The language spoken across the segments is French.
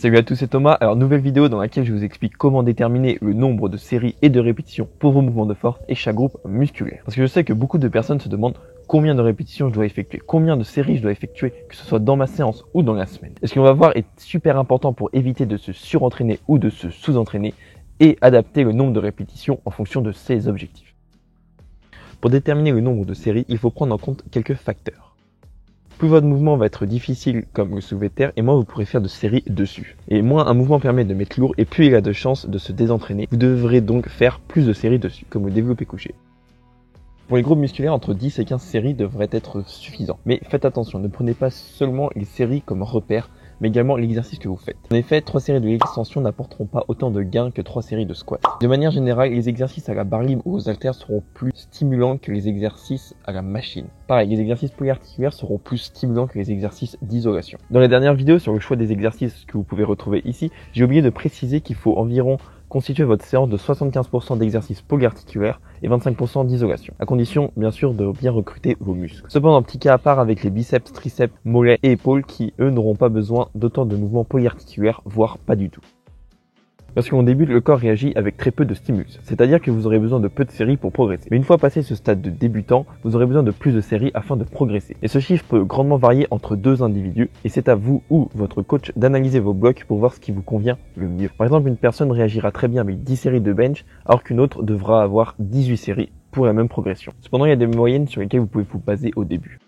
Salut à tous, c'est Thomas. Alors nouvelle vidéo dans laquelle je vous explique comment déterminer le nombre de séries et de répétitions pour vos mouvements de force et chaque groupe musculaire. Parce que je sais que beaucoup de personnes se demandent combien de répétitions je dois effectuer, combien de séries je dois effectuer, que ce soit dans ma séance ou dans la semaine. Et ce qu'on va voir est super important pour éviter de se surentraîner ou de se sous-entraîner et adapter le nombre de répétitions en fonction de ses objectifs. Pour déterminer le nombre de séries, il faut prendre en compte quelques facteurs. Plus votre mouvement va être difficile comme le soulevé de terre et moins vous pourrez faire de séries dessus. Et moins un mouvement permet de mettre lourd et plus il a de chances de se désentraîner. Vous devrez donc faire plus de séries dessus, comme le développé couché. Pour les groupes musculaires, entre 10 et 15 séries devraient être suffisants. Mais faites attention, ne prenez pas seulement les séries comme repère, mais également l'exercice que vous faites. En effet, 3 séries de extension n'apporteront pas autant de gains que 3 séries de squat. De manière générale, les exercices à la barre libre ou aux haltères seront plus stimulants que les exercices à la machine. Pareil, les exercices polyarticulaires seront plus stimulants que les exercices d'isolation. Dans la dernière vidéo sur le choix des exercices que vous pouvez retrouver ici, j'ai oublié de préciser qu'il faut environ constituer votre séance de 75% d'exercices polyarticulaires et 25% d'isolation, à condition bien sûr de bien recruter vos muscles. Cependant, petit cas à part avec les biceps, triceps, mollets et épaules qui eux n'auront pas besoin d'autant de mouvements polyarticulaires, voire pas du tout. Lorsqu'on débute, le corps réagit avec très peu de stimulus, c'est-à-dire que vous aurez besoin de peu de séries pour progresser. Mais une fois passé ce stade de débutant, vous aurez besoin de plus de séries afin de progresser. Et ce chiffre peut grandement varier entre deux individus, et c'est à vous ou votre coach d'analyser vos blocs pour voir ce qui vous convient le mieux. Par exemple, une personne réagira très bien avec 10 séries de bench, alors qu'une autre devra avoir 18 séries pour la même progression. Cependant, il y a des moyennes sur lesquelles vous pouvez vous baser au début.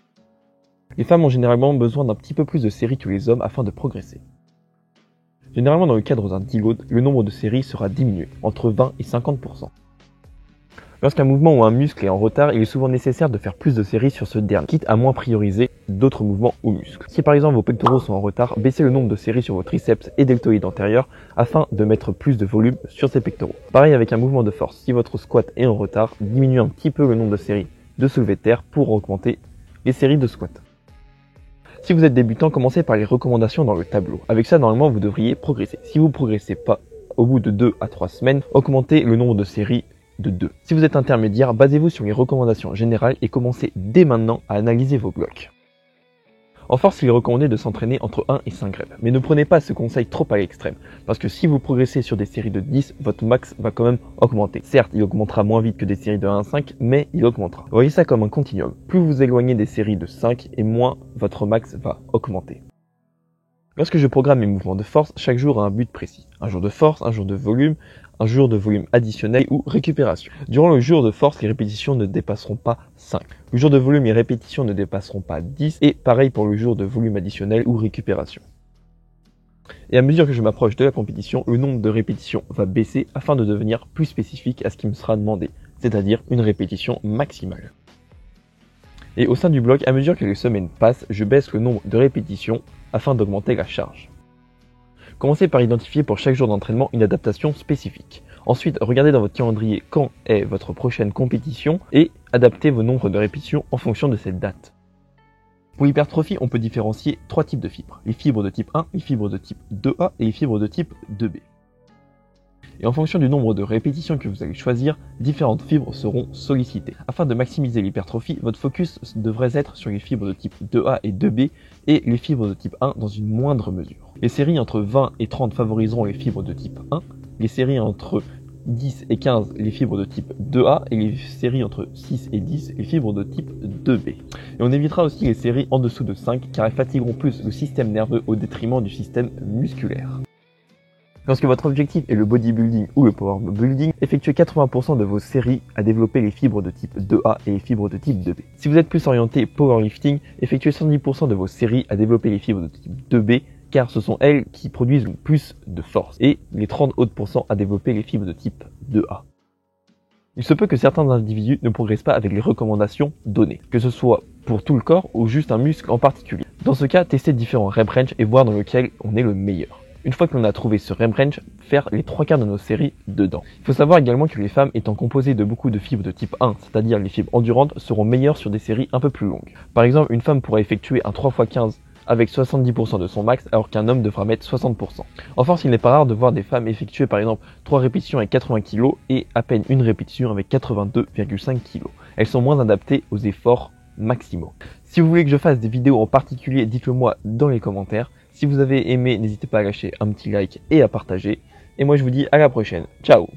Les femmes ont généralement besoin d'un petit peu plus de séries que les hommes afin de progresser. Généralement, dans le cadre d'un deload, le nombre de séries sera diminué, entre 20 et 50%. Lorsqu'un mouvement ou un muscle est en retard, il est souvent nécessaire de faire plus de séries sur ce dernier, quitte à moins prioriser d'autres mouvements ou muscles. Si par exemple vos pectoraux sont en retard, baissez le nombre de séries sur vos triceps et deltoïdes antérieurs afin de mettre plus de volume sur ces pectoraux. Pareil avec un mouvement de force, si votre squat est en retard, diminuez un petit peu le nombre de séries de soulevé de terre pour augmenter les séries de squat. Si vous êtes débutant, commencez par les recommandations dans le tableau. Avec ça, normalement, vous devriez progresser. Si vous ne progressez pas, au bout de 2 à 3 semaines, augmentez le nombre de séries de 2. Si vous êtes intermédiaire, basez-vous sur les recommandations générales et commencez dès maintenant à analyser vos blocs. En force, il est recommandé de s'entraîner entre 1 et 5 reps, mais ne prenez pas ce conseil trop à l'extrême, parce que si vous progressez sur des séries de 10, votre max va quand même augmenter. Certes, il augmentera moins vite que des séries de 1 à 5, mais il augmentera. Voyez ça comme un continuum. Plus vous vous éloignez des séries de 5, et moins votre max va augmenter. Lorsque je programme mes mouvements de force, chaque jour a un but précis. Un jour de force, un jour de volume additionnel ou récupération. Durant le jour de force, les répétitions ne dépasseront pas 5. Le jour de volume, les répétitions ne dépasseront pas 10 et pareil pour le jour de volume additionnel ou récupération. Et à mesure que je m'approche de la compétition, le nombre de répétitions va baisser afin de devenir plus spécifique à ce qui me sera demandé, c'est-à-dire une répétition maximale. Et au sein du bloc, à mesure que les semaines passent, je baisse le nombre de répétitions afin d'augmenter la charge. Commencez par identifier pour chaque jour d'entraînement une adaptation spécifique. Ensuite, regardez dans votre calendrier quand est votre prochaine compétition et adaptez vos nombres de répétitions en fonction de cette date. Pour l'hypertrophie, on peut différencier 3 types de fibres. Les fibres de type 1, les fibres de type 2A et les fibres de type 2B. Et en fonction du nombre de répétitions que vous allez choisir, différentes fibres seront sollicitées. Afin de maximiser l'hypertrophie, votre focus devrait être sur les fibres de type 2A et 2B et les fibres de type 1 dans une moindre mesure. Les séries entre 20 et 30 favoriseront les fibres de type 1, les séries entre 10 et 15 les fibres de type 2A et les séries entre 6 et 10 les fibres de type 2B. Et on évitera aussi les séries en dessous de 5 car elles fatigueront plus le système nerveux au détriment du système musculaire. Lorsque votre objectif est le bodybuilding ou le powerbuilding, effectuez 80% de vos séries à développer les fibres de type 2A et les fibres de type 2B. Si vous êtes plus orienté powerlifting, effectuez 70% de vos séries à développer les fibres de type 2B car ce sont elles qui produisent le plus de force et les 30 autres % à développer les fibres de type 2A. Il se peut que certains individus ne progressent pas avec les recommandations données, que ce soit pour tout le corps ou juste un muscle en particulier. Dans ce cas, testez différents rep range et voir dans lequel on est le meilleur. Une fois que l'on a trouvé ce rep range, faire les 3/4 de nos séries dedans. Il faut savoir également que les femmes étant composées de beaucoup de fibres de type 1, c'est-à-dire les fibres endurantes, seront meilleures sur des séries un peu plus longues. Par exemple, une femme pourra effectuer un 3x15 avec 70% de son max alors qu'un homme devra mettre 60%. En force, il n'est pas rare de voir des femmes effectuer par exemple 3 répétitions avec 80 kg et à peine une répétition avec 82,5 kg. Elles sont moins adaptées aux efforts maximaux. Si vous voulez que je fasse des vidéos en particulier, dites-le moi dans les commentaires. Si vous avez aimé, n'hésitez pas à lâcher un petit like et à partager. Et moi je vous dis à la prochaine. Ciao!